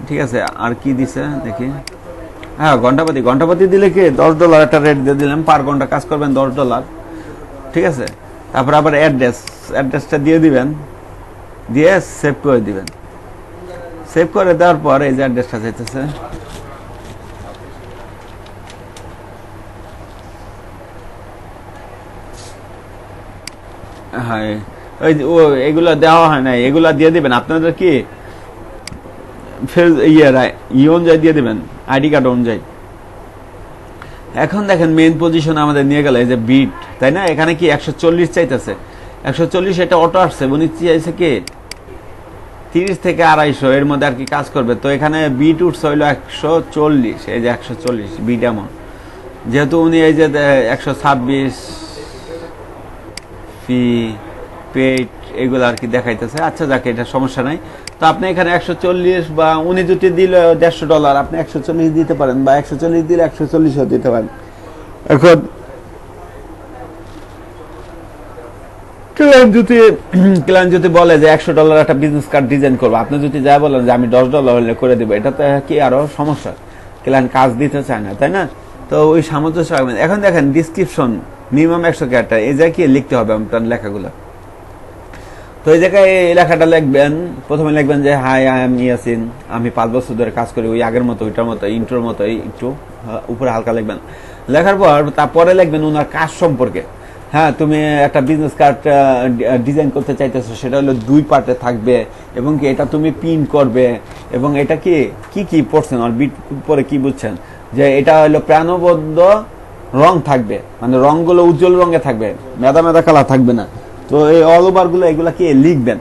ঠিক আছে। আর কি দিছে দেখি, হ্যাঁ ঘন্টাপতি দিলে কি $10 একটা রেট দিয়ে দিলাম, পার ঘন্টা কাজ করবেন $10, ঠিক আছে। তারপর আবার অ্যাড্রেসটা দিয়ে দিবেন, দিয়ে সেভ করে দিবেন। সেভ করে দেওয়ার পর এই যে অ্যাড্রেসটা চাইতেছে, হ্যাঁ এগুলা দেওয়া হয় না, এগুলা দিয়ে দিবেন আপনাদের কি অনুযায়ী দিয়ে দিবেন, আইডি কার্ড অনুযায়ী। এখন দেখেন মেইন পজিশন আমাদের নিয়ে গেল এই যে বিট, তাই না। এখানে কি 140 চাইতেছে, 140 এটা অটো আসছে, উনি চাইছে কি 30 থেকে 250 এর মধ্যে আর কি কাজ করবে। তো এখানে বিট উঠছে হইলো 140, এই যে 140 বিট এমন, যেহেতু উনি এই যে 126 ফি পেট এগুলো আর কি দেখাইতেছে, আচ্ছা যাকে এটা সমস্যা নাই। তো আপনি এখানে 140 বা উনি যদি দিল $150, আপনি 140 দিতে পারেন, বা 140 দিলে 140 দিতে পারেন। এখন ক্লায়েন্ট যদি বলে যে $100 একটা বিজনেস কার্ড ডিজাইন করবো, আপনি যদি যা বলেন যে আমি $10 হলে করে দেবো, এটা তো কি আরো সমস্যা, ক্লায়েন্ট কাজ দিতে চায় না, তাই না। তো ওই সামঞ্জস্য রাখবেন। এখন দেখেন ডিসক্রিপশন মিনিমাম 100 ক্যারেক্টার, এই জায়গায় কি লিখতে হবে আপনার লেখাগুলো। তো এই জায়গায় এই লেখাটা লিখবেন, প্রথমে লিখবেন যে হাই আই এম ইয়াসিন, আমি 5 বছর ধরে কাজ করি, ওই আগের মতো ওইটার মতো ইন্ট্রোর মতো একটু উপরে হালকা লিখবেন। লেখার পর তারপরে লিখবেন ওনার কাজ সম্পর্কে। হ্যাঁ, তুমি একটা বিজনেস কার্ড ডিজাইন করতে চাইতেছো, সেটা হলো 2 পার্টে থাকবে, এবং কি এটা তুমি পিন করবে, এবং এটা কি পড়ছেন আর বিট পরে কি বুঝছেন, যে এটা হলো প্রাণবদ্ধ রং থাকবে, মানে রংগুলো উজ্জ্বল রঙে থাকবে, মেদা কালার থাকবে না। তো এই অল ওভার গুলো এগুলা কি লিখবেন,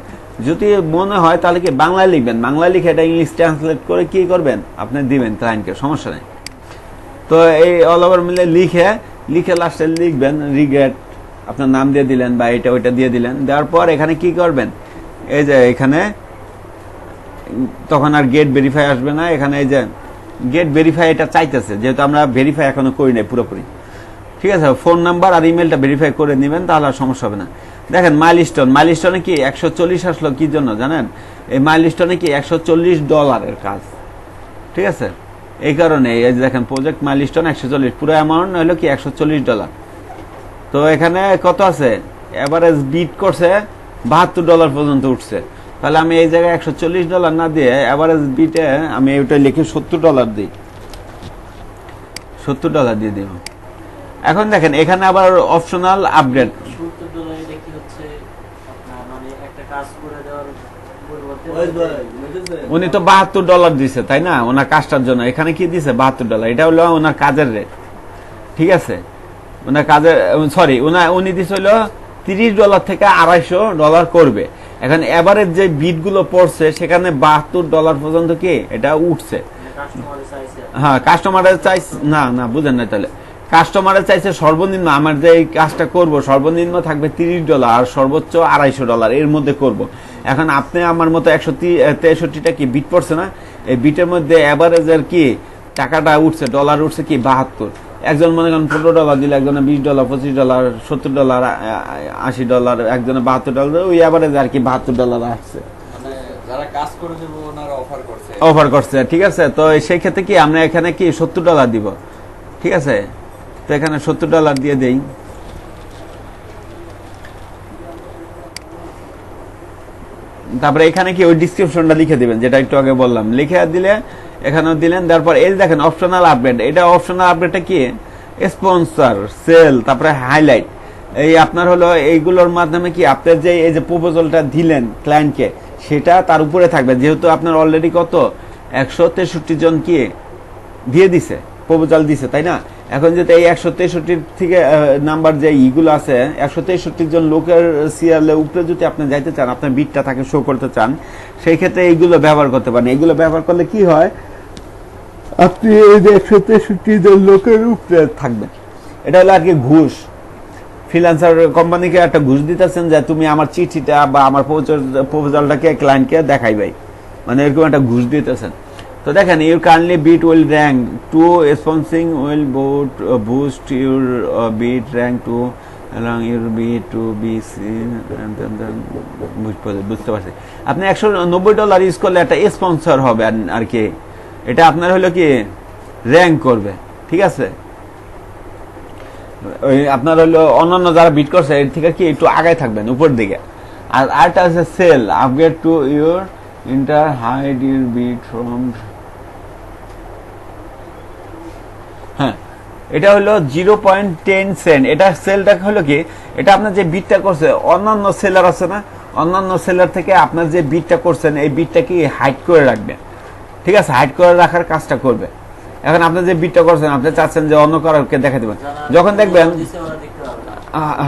যদি মনে হয় তাহলে কি বাংলায় লিখবেন, বাংলায় লিখে এটা ইংলিশ ট্রান্সলেট করে কি করবেন আপনি দিবেন ক্লায়েন্টকে, সমস্যা নেই। তো এই অল ওভার মিলে লিখে লাস্টে লিখবেন রিগ্রেট আপনার নাম দিয়ে দিলেন বা এটা ওইটা দিয়ে দিলেন, দেওয়ার পর এখানে কি করবেন, এই যে এখানে তখন আর গেট ভেরিফাই আসবে না, এখানে এই যে গেট ভেরিফাই এটা চাইতেছে, যেহেতু আমরা ভেরিফাই এখনো করি নাই পুরোপুরি, ঠিক আছে। ফোন নাম্বার আর ইমেলটা ভেরিফাই করে নেবেন, তাহলে আর সমস্যা হবে না। দেখেন মাইলস্টোনে কি 140 আসলো কি জন্য জানেন, এই মাইলস্টোনে কি $140 কাজ, ঠিক আছে। এই কারণে এই যে দেখেন প্রজেক্ট মাইলস্টোন 140, পুরো অ্যামাউন্ট হলো কি $140। তো এখানে কত আছে, এভারেজ বিট করছে $72 পর্যন্ত উঠছে, তাহলে আমি এই জায়গায় $140 না দিয়ে এভারেজ বিটে আমি ওইটা লিখে $70 দিই, $70 দিয়ে দিব। এখন দেখেন এখানে আবার অপশনাল আপডেট, উনি তো $72 দিছে তাই না ওনার কাজটার জন্য, এখানে কি দিছে $72, এটা হলো ওনার কাজের রেট, ঠিক আছে। ওনার কাজের সরি উনি দিছে হলো $30 থেকে $250 করবে। এখন এভারেজ যে বিট গুলো পড়ছে সেখানে $72 পর্যন্ত কি এটা উঠছে। হ্যাঁ কাস্টমারের চাইছে না বুঝেন না, তাহলে কাস্টমারের চাইছে সর্বনিম্ন আমার যে এই কাজটা করব সর্বনিম্ন থাকবে $30 আর সর্বোচ্চ $250 এর মধ্যে করব। এখন আপনি আমার মতো 163টা কি বিট পড়ছে না, এই বিটের মধ্যে এভারেজের কি টাকাটা উঠছে, ডলার উঠছে কি 72, একজন মনে করেন $15 দিলে, একজনে $20, $25, $70, $80, একজনে $72, ওই এভারেজ আর কি $72 আসছে, অফার করছে, ঠিক আছে। তো সেই ক্ষেত্রে কি আমরা এখানে কি $70 দিব, ঠিক আছে। তো এখানে $70 দিয়ে দেই, তারপরে এখানে কি ওই ডিসক্রিপশনটা লিখে দিবেন যেটা একটু আগে বললাম, লিখে দিলে এখানেও দিলেন। তারপর এই দেখেন অপশনাল আপডেট, এটা অপশনাল আপডেটটা কি স্পন্সর, সেল, তারপরে হাইলাইট, এই আপনার হলো এইগুলোর মাধ্যমে কি আপনার যে এই যে প্রপোজালটা দিলেন ক্লায়েন্টকে সেটা তার উপরে থাকবে, যেহেতু আপনার অলরেডি কত 163 জন কি দিয়ে দিছে, প্রপোজাল দিছে তাই না। এখন যদি এই 163 থেকে নাম্বার যে ইগুলো আছে 163 জন লোকের সিরিয়ালের উপরে যদি আপনি যাইতে চান, আপনার বিটটা তাকে শো করতে চান, সেই ক্ষেত্রে এইগুলো ব্যবহার করতে পারেন। এইগুলো ব্যবহার করলে কি হয়, আপনি এই যে 163 জন লোকের উপরে থাকবেন, এটা হলো আর কি ঘুষ। ফ্রিল্যান্সার কোম্পানিকে একটা ঘুষ দিতেছেন যে তুমি আমার চিঠিটা বা আমার প্রপোজালটাকে ক্লায়েন্টকে দেখাইবাই, মানে এরকম একটা ঘুষ দিতেছেন। তো দেখেন your kindly bid will rank to sponsoring will boost your bid rank to along your bid to be seen, বুঝতে পারছি। আপনি $190 ইউজ করলে একটা স্পন্সর হবে আর কি, এটা আপনার হলো কি র্যাঙ্ক করবে, ঠিক আছে। ওই আপনার হলো অন্যান্য যারা বিট করছে এর থেকে কি একটু আগায় থাকবেন উপর দিকে। আর আরেকটা আছে sell, upgrade to your inter hide your beat from, হ্যাঁ এটা হলো 0.10 সেন্ট। এটা সেলটা হলো কি, এটা আপনার যে বিটটা করছে অন্যান্য সেলার আছে না, অন্যান্য সেলার থেকে আপনার যে বিটটা করছেন এই বিটটা কি হাইড করে রাখবে, ঠিক আছে, হাইড করে রাখার কাজটা করবে। এখন আপনি যে বিটটা করছেন আপনি চাচ্ছেন যে অন্য কারোকে দেখা দিবেন, যখন দেখবেন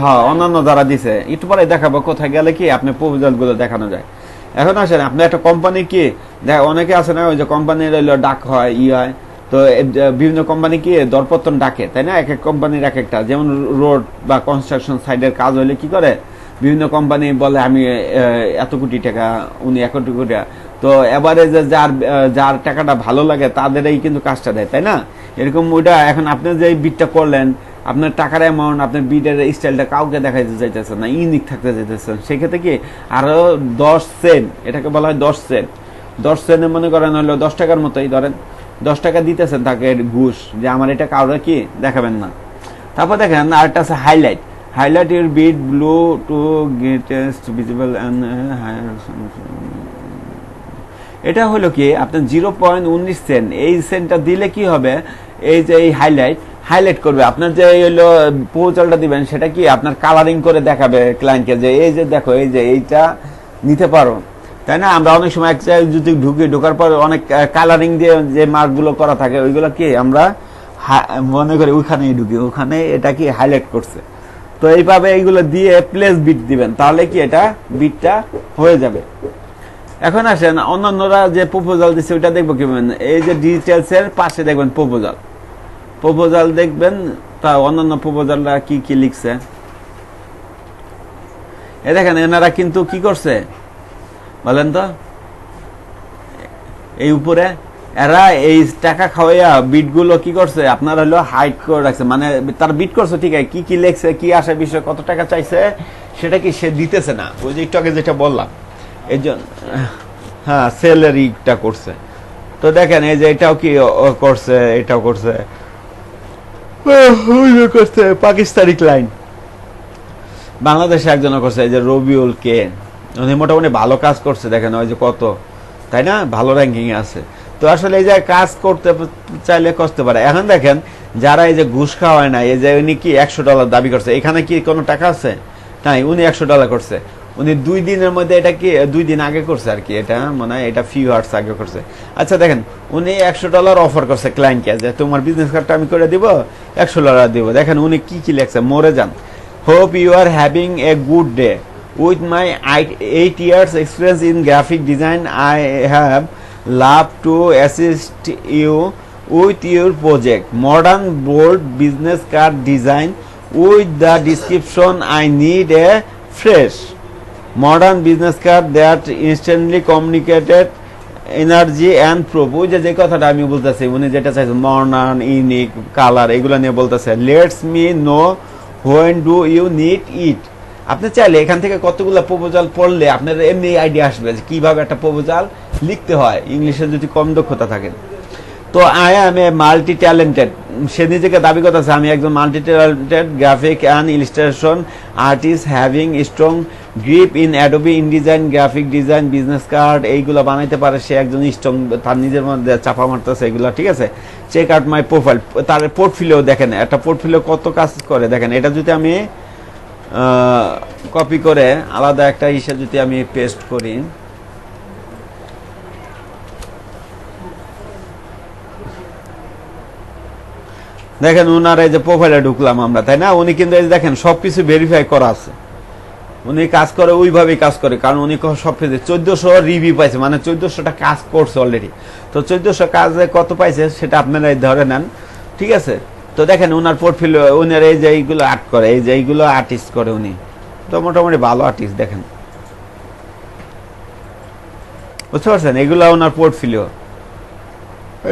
হ্যাঁ অন্যান্য যারা দিছে একটু পরে দেখাবো কোথায় গেলে কি আপনি প্রপোজাল গুলো দেখানো যায়। এখন আসেন আপনি একটা কোম্পানি কি অনেকে আছে না, ওই যে কোম্পানির ডাক হয় হয়, তো বিভিন্ন কোম্পানি কি দরপত্তন ডাকে তাই না, এক এক কোম্পানির এক একটা, যেমন রোড বা কনস্ট্রাকশন সাইডের কাজ হলে কি করে বিভিন্ন কোম্পানি বলে আমি এত কোটি টাকা, উনি 1 কোটি টাকা, তো এবারে যার টাকাটা ভালো লাগে তাদেরই কিন্তু কাজটা দেয় তাই না, এরকম ওইটা। এখন আপনি যে বিটটা করলেন আপনার টাকার অ্যামাউন্ট, আপনার বিটের স্টাইলটা কাউকে দেখাইতে চাইতেছেন না, ইউনিক থাকতে চাইতেছেন, সেক্ষেত্রে কি আরো 10 সেন্ট, এটাকে বলা হয় 10 সেন্ট। 10 সেন্টে মনে করেন হলো 10 টাকার মতোই, ধরেন 10 টাকা দিতেছেন তাকে ঘুষ, যে আমার এটা কাউরে কি দেখাবেন না। তারপর দেখেন আরেকটা আছে highlight, highlight your bit blue to greatest visible and এটা হলো কি আপনার 0.19 সেন্ট, এই সেন্টটা দিলে কি হবে, এই যে এই হাইলাইট করবে আপনার যে হলো প্রপোজালটা দিবেন সেটা কি আপনার কালারিং করে দেখাবে ক্লায়েন্টকে, যে এই যে দেখো এই যে এইটা নিতে পারো তাই না। আমরা অনেক সময় এক জায়গায় যদি ঢোকার পর অনেক কালারিং দিয়ে যে মার্কগুলো করা থাকে ওইগুলো কি আমরা মনে করি ওইখানেই ঢুকি, ওখানে এটা কি হাইলাইট করছে। তো এইভাবে এইগুলো দিয়ে প্লেস বিট দিবেন, তাহলে কি এটা বিটটা হয়ে যাবে। এখন আসেন অন্যান্যরা যে প্রপোজাল দিচ্ছে ওইটা দেখবো কিভাবে, এই যে ডিটেলস এর পাশে দেখবেন প্রপোজাল দেখবেন, তা অন্যান্য প্রপোজালরা কি কি লিখছে দেখেন এনারা কিন্তু কি করছে বলেন তো, এই উপরে এরা এই টাকা খাওয়াইয়া বিটগুলো কি করছে আপনার হলো হাইড করে রাখছে, মানে তার বিট করছে ঠিক আছে, কি কি লেখছে, কি আসে বিষয়, কত টাকা চাইছে সেটা কি সে দিতেছে না, ওই যে একটু আগে যেটা বললাম এই জন্য হ্যাঁ স্যালারিটা করছে। তো দেখেন এই যে এটাও কি করছে, এটাও করছে, করছে পাকিস্তানি ক্লায়েন্ট, বাংলাদেশে একজন করছে এই যে রবিউল কে, উনি মোটামুটি ভালো কাজ করছে, দেখেন ওই যে কত, তাই না, ভালো র্যাঙ্কিং আছে। তো আসলে এই যে কাজ করতে চাইলে করতে পারে। এখন দেখেন যারা এই যে ঘুষ খাওয়ায় না, এই যে উনি কি $100 দাবি করছে, এখানে কি কোনো টাকা আছে নাই, উনি $100 করছে, উনি 2 দিনের মধ্যে, এটা কি 2 দিন আগে করছে আর কি, এটা মনে হয় এটা ফিউ আওয়ার্স আগে করছে। আচ্ছা দেখেন উনি $100 অফার করছে ক্লায়েন্টকে যে তোমার বিজনেস কার্ডটা আমি করে দিব, $100 দিব। দেখেন উনি কি কি লেখছে, মরে যান, hope you are having a good day with my 8 years experience in graphic design I have love to assist you with your project modern bold business card design with the description I need a fresh modern business card that instantly communicated energy and proof. ওই যে কথাটা আমি বলতেছি, উনি যেটা চাইছেন modern unique colour এগুলো নিয়ে বলতেছে, let's me know when do you need it. আপনি চাইলে এখান থেকে কতগুলো প্রপোজাল পড়লে আপনার এমনি আইডিয়া আসবে যে কিভাবে একটা প্রপোজাল লিখতে হয়, ইংলিশে যদি কম দক্ষতা থাকেন। তো I am a multi talented, সে নিজেকে দাবি করতেছে আমি একজন multi talented graphic and illustration artist having strong grip in Adobe InDesign graphic design business card, এইগুলো বানাইতে পারে, সে একজন স্ট্রং, তার নিজের মধ্যে চাপা মারতেছে এগুলো, ঠিক আছে। চেক আউট মাই প্রোফাইল, তার পোর্টফোলিও দেখেন, একটা পোর্টফোলিও কত কাজ করে দেখেন। এটা যদি আমি কপি করে আলাদা একটা হিসেবে যদি আমি পেস্ট করি, দেখেন উনার এই যে প্রোফাইলে ঢুকলাম আমরা, তাই না, উনি কিন্তু এই দেখেন সবকিছু ভেরিফাই করা আছে, উনি কাজ করে ওইভাবেই কাজ করে, কারণ উনি সবকিছু 1400 রিভিউ পাইছে, মানে 1400টা কাজ করছে অলরেডি। তো 1400 কাজে কত পাইছে সেটা আপনারা ধরে নেন, ঠিক আছে। তো দেখেন উনার পোর্টফোলিও, উনার এই যে এইগুলো আর্ট করে, এই যে এইগুলো আর্টিস্ট করে উনি, তো মোটামুটি ভালো আর্টিস্ট, দেখেন বুঝতে পারছেন, এগুলো ওনার পোর্টফোলিও,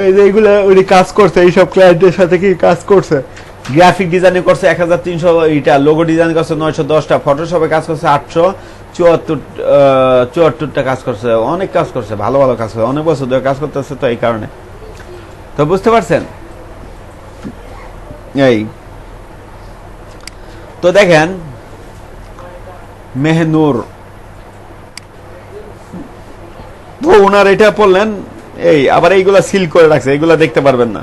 এই যে এইগুলো উনি কাজ করছে, এইসব ক্লায়েন্টের সাথে কি কাজ করছে, গ্রাফিক ডিজাইনে করছে 1300, এটা লোগো ডিজাইন করছে 910টা, ফটোশপে কাজ করছে 874টা কাজ করছে, অনেক কাজ করছে, ভালো ভালো কাজ করছে, অনেক বছর ধরে কাজ করতেছে, তো এই কারণে। তো বুঝতে পারছেন এই। তো দেখেন মেহনুর, তো ওনার এটা পড়লেন, এই আবার এইগুলা সিল করে রাখছে, এইগুলা দেখতে পারবেন না।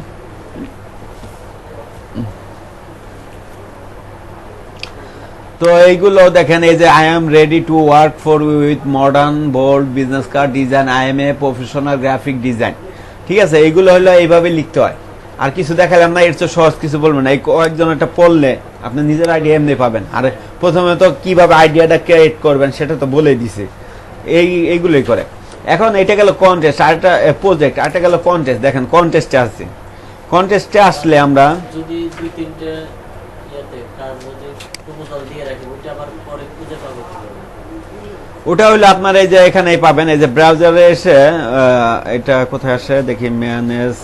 তো এইগুলো দেখেন, এই যে I am ready to work for with modern bold business card design, I am a professional graphic design, ঠিক আছে। এইগুলো হলো এইভাবে লিখতে হয়, আর কিছু দেখালাম না, এর চেয়ে সহজ কিছু বলবেন না, এই কয়েকজন একটা পড়লে আপনি নিজের আইডিয়া এমনি পাবেন। আর প্রথমে তো কিভাবে আইডিয়াটা ক্রিয়েট করবেন সেটা তো বলে দিছে, এইগুলোই করে। এখন এটা গেল কন্টেস্ট, আরেকটা প্রজেক্ট, আরেকটা গেল কন্টেস্ট। দেখেন কন্টেস্টে আসছে, কন্টেস্টে আসলে আমরা যদি 2-3টে ইয়াতে কার মধ্যে প্রপোজাল দিয়ে রাখি, ওইটা আবার পরে খুঁজে পাবো কিভাবে? ওটা হইলো আপনার এই যে এখানে পাবেন, এই যে ব্রাউজারে এসে এটা কোথায় আসে দেখি, ম্যানেজ,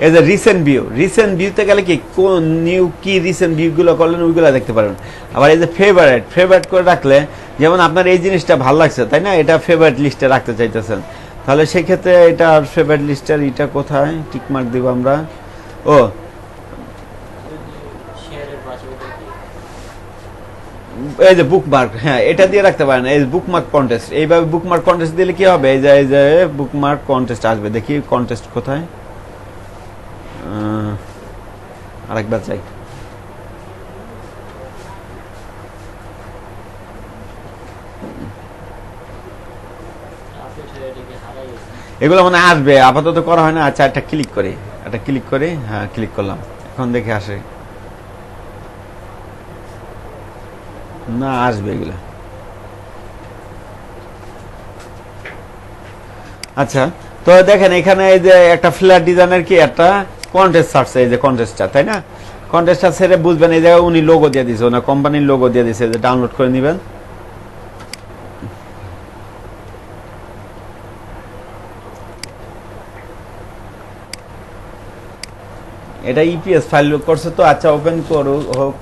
এই যে রিসেন্ট ভিউ, রিসেন্ট ভিউতে গেলে কি কোন নিউ কি রিসেন্ট ভিউগুলো করলেন ওইগুলো দেখতে পারবেন। আবার এই যে ফেভারিট, ফেভারিট করে রাখলে, যেমন আপনার এই জিনিসটা ভালো লাগছে, তাই না, এটা ফেভারিট লিস্টে রাখতে চাইতেছেন, তাহলে সেই ক্ষেত্রে এটা ফেভারিট লিস্টের এটা কোথায় টিকমার্ক দিব আমরা, ও শেয়ারের পাশে ওটা কি? এই যে বুকমার্ক, হ্যাঁ এটা দিয়ে রাখতে পারেন, এই বুকমার্ক কন্টেস্ট, এইভাবে বুকমার্ক কন্টেস্ট দিলে কি হবে, এই যে বুকমার্ক কন্টেস্ট আসবে, দেখি কন্টেস্ট কোথায়, আরেকবার চাই, এগুলো মানে আসবে, আপাতত করা হয় না। আচ্ছা একটা ক্লিক করি, একটা ক্লিক করি, হ্যাঁ ক্লিক করলাম, এখন দেখে আসে না, আসবে এগুলো। আচ্ছা তো দেখেন এখানে এই যে একটা ফ্ল্যাট ডিজাইনের কি একটা কন্টেস্ট ছাড়ছে, এই যে কন্টেস্টটা, তাই না, কন্টেস্টটা ছেড়ে বুঝবেন এই জায়গায় উনি লোগো দিয়ে দিছে, ওনার কোম্পানির লোগো দিয়ে দিছে, যে ডাউনলোড করে নেবেন। এটা ইপিএস ফাইল করছে তো, আচ্ছা ওপেন করো হোক।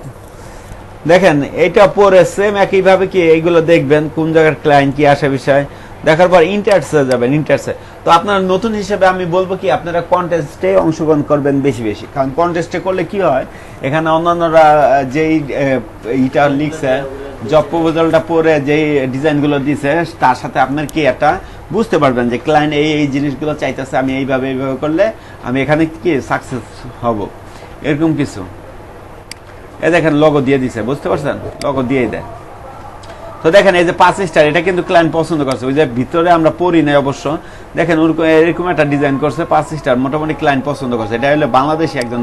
দেখেন এইটা পরে সেম একইভাবে কি এইগুলো দেখবেন কোন জায়গার ক্লায়েন্ট কি আসে বিষয়, দেখার পর ইন্টারেস্টে যাবেন। ইন্টারেস্টে তো আপনার নতুন হিসেবে আমি বলবো কি আপনারা কন্টেস্টে অংশগ্রহণ করবেন বেশি বেশি, কারণ কন্টেস্টে করলে কি হয় এখানে অন্যান্যরা যেই ইটা লিখছে জব প্রপোজালটা পরে যেই ডিজাইনগুলো দিছে তার সাথে আপনার কি একটা বুঝতে পারবেন যে ক্লায়েন্ট এই এই জিনিসগুলো চাইতেছে, আমি এইভাবে এইভাবে করলে আমি এখানে কি সাকসেস হব, এরকম কিছু। এই দেখেন লগো দিয়ে দিছে, বুঝতে পারছেন, লগো দিয়েই দেয়। তো দেখেন এই যে 5 স্টার, এটা কিন্তু ক্লায়েন্ট পছন্দ করছে, ওই যে ভিতরে আমরা পড়ি নাই অবশ্য, দেখেন এরকম একটা ডিজাইন করছে 5 স্টার, মোটামুটি ক্লায়েন্ট পছন্দ করছে। এটা হলো বাংলাদেশি একজন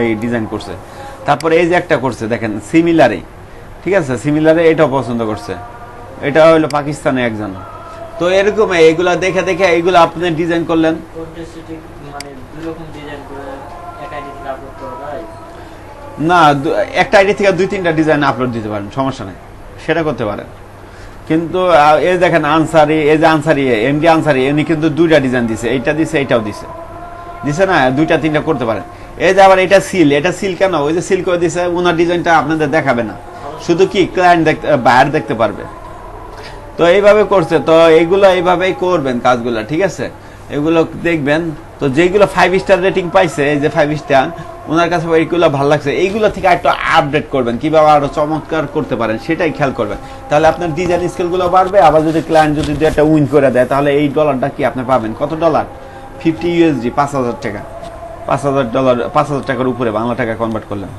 এই ডিজাইন করছে। তারপরে এই যে একটা করছে দেখেন সিমিলারে, ঠিক আছে, সিমিলারে এটাও পছন্দ করছে, এটা হলো পাকিস্তানে একজন। তো এরকম এইগুলা দেখে দেখে এইগুলো আপনি ডিজাইন করলেন। মানে দুই রকম ডিজাইন করে এক আইডি থেকে আপলোড করা যায় না, একটা আইডি থেকে 2-3টা ডিজাইন আপলোড দিতে পারেন, সমস্যা নেই, সেটা করতে পারেন। কিন্তু এই দেখেন আনসারি, এই যে আনসারি এমডি আনসারি, এমনি কিন্তু 2টা ডিজাইন দিছে, এইটা দিছে এইটাও দিছে, দিছে না, 2-3টা করতে পারেন। এই যে আবার এটা সিল, এটা সিল কেন, ওই যে সিল করে দিছে, ওনার ডিজাইনটা আপনাদের দেখাবে না, শুধু কি ক্লায়েন্ট দেখতে, বায়ার দেখতে পারবে। তো এইভাবে করছে, তো এইগুলো এইভাবেই করবেন কাজগুলো, ঠিক আছে, এগুলো দেখবেন। তো যেগুলো 5 স্টার রেটিং পাইছে, এই যে 5 স্টার, ওনার কাছে এইগুলো ভালো লাগছে, এইগুলো থেকে একটু আপডেট করবেন, কিভাবে আরো চমৎকার করতে পারেন সেটাই খেয়াল করবেন, তাহলে আপনার ডিজাইন স্কিলগুলো বাড়বে। আবার যদি ক্লায়েন্ট যদি একটা উইন করে দেয়, তাহলে এই ডলারটা কি আপনি পাবেন, কত ডলার, 50 USD, 5,000 টাকা, 5,000 ডলার, 5,000 টাকার উপরে বাংলা টাকা কনভার্ট করলেন।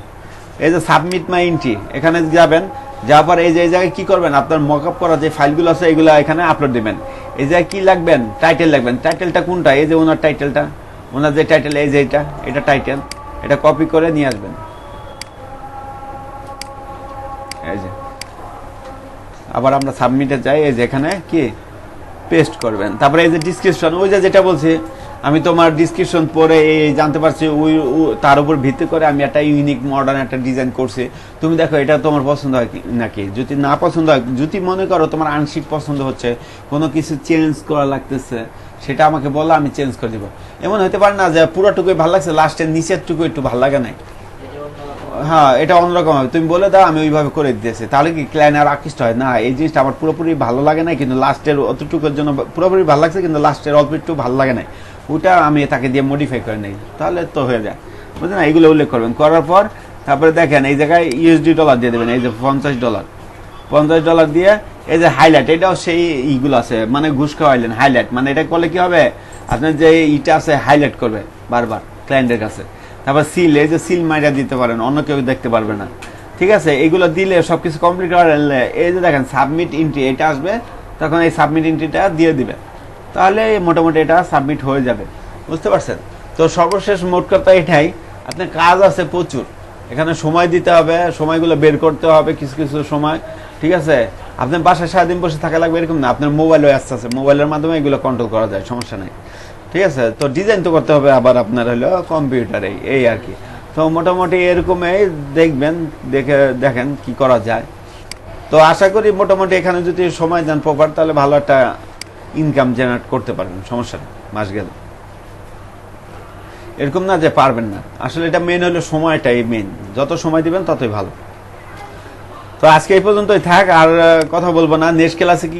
এই যে সাবমিট মাই এন্ট্রি, এখানে যাবেন, যাওয়ার পর এই যে এই জায়গায় কি করবেন, আপনার মকআপ করা যে ফাইলগুলো আছে এগুলো এখানে আপলোড দিবেন। এই জায়গায় কি লাগবেন, টাইটেল লাগবেন। টাইটেলটা কোনটা, এই যে ওনার টাইটেলটা, ওনার যে টাইটেল, এই যে এটা টাইটেল, এটা কপি করে নিয়ে আসবেন। এই যে আবার আমরা সাবমিটে যাই, এই যে এখানে কি পেস্ট করবেন। তারপরে এই যে ডিসক্রিপশন, ওই যে যেটা বলছি আমি, তোমার ডিসক্রিপশন পরে এই জানতে পারছি ওই তার উপর ভিত্তি করে আমি একটা ইউনিক মডার্ন একটা ডিজাইন করছি। তুমি দেখো এটা তোমার পছন্দ হয় নাকি, যদি না পছন্দ হয়, যদি মনে করো তোমার আংশিক পছন্দ হচ্ছে, কোনো কিছু চেঞ্জ করা লাগতেছে, সেটা আমাকে বলো, আমি চেঞ্জ করে দিব। এমন হতে পারে না যে পুরোটুকুই ভালো লাগছে, লাস্টের নিচের টুকু একটু ভালো লাগে নাই, হ্যাঁ এটা অন্যরকম হবে, তুমি বলে দাও আমি ওইভাবে করে দিতেছি, তাহলে কি ক্লায়েন্ট আর আকৃষ্ট হয় না, এই জিনিসটা আমার পুরোপুরি ভালো লাগে না, কিন্তু লাস্টের অতটুকুর জন্য পুরোপুরি ভালো লাগছে, কিন্তু লাস্টের অল্প একটু ভালো লাগে না, ওটা আমি তাকে দিয়ে মডিফাই করে নেই, তাহলে তো হয়ে যায়, বুঝলেন না। এইগুলো উল্লেখ করবেন, করার পর তারপরে দেখেন এই জায়গায় USD ডলার দিয়ে দেবেন, এই যে $50 দিয়ে এই যে হাইলাইট, এটাও সেই ইগুলো আছে, মানে ঘুষ খাওয়াইলেন হাইলাইট, মানে এটা করলে কি হবে, আপনার যে ইটা আছে হাইলাইট করবে বারবার ক্লায়েন্টের কাছে। তারপর সিল, এই যে সিল মাইরা দিতে পারেন, অন্য কেউ দেখতে পারবে না, ঠিক আছে। এইগুলো দিলে সবকিছু কমপ্লিট করলে এই যে দেখেন সাবমিট এন্ট্রি, এটা আসবে, তখন এই সাবমিট এন্ট্রিটা দিয়ে দিবে, তাহলে মোটামুটি এটা সাবমিট হয়ে যাবে, বুঝতে পারছেন। তো সর্বশেষ মোট কথা এটাই, আপনার কাজ আছে প্রচুর, এখানে সময় দিতে হবে, সময়গুলো বের করতে হবে কিছু কিছু সময়, ঠিক আছে। আপনার বাসায় সারাদিন বসে থাকা লাগবে এরকম না, আপনার মোবাইলও আসছে, মোবাইলের মাধ্যমে এগুলো কন্ট্রোল করা যায়, সমস্যা নেই, ঠিক আছে। তো ডিজাইন তো করতে হবে আবার আপনার হলো কম্পিউটারে, এই আর কি। তো মোটামুটি এরকমই দেখবেন, দেখেন কি করা যায়। তো আশা করি মোটামুটি এখানে যদি সময় দেন প্রপার, তাহলে ভালো একটা ইনকাম জেনারেট করতে পারবেন, সমস্যা নেই, মাস গেল। এরকম না যে পারবেন না, আসলে এটা মেন হলো সময়টাই মেন, যত সময় দিবেন ততই ভালো। তো আজকে এই পর্যন্তই থাক, আর কথা বলবো না। নেক্সট ক্লাসে কি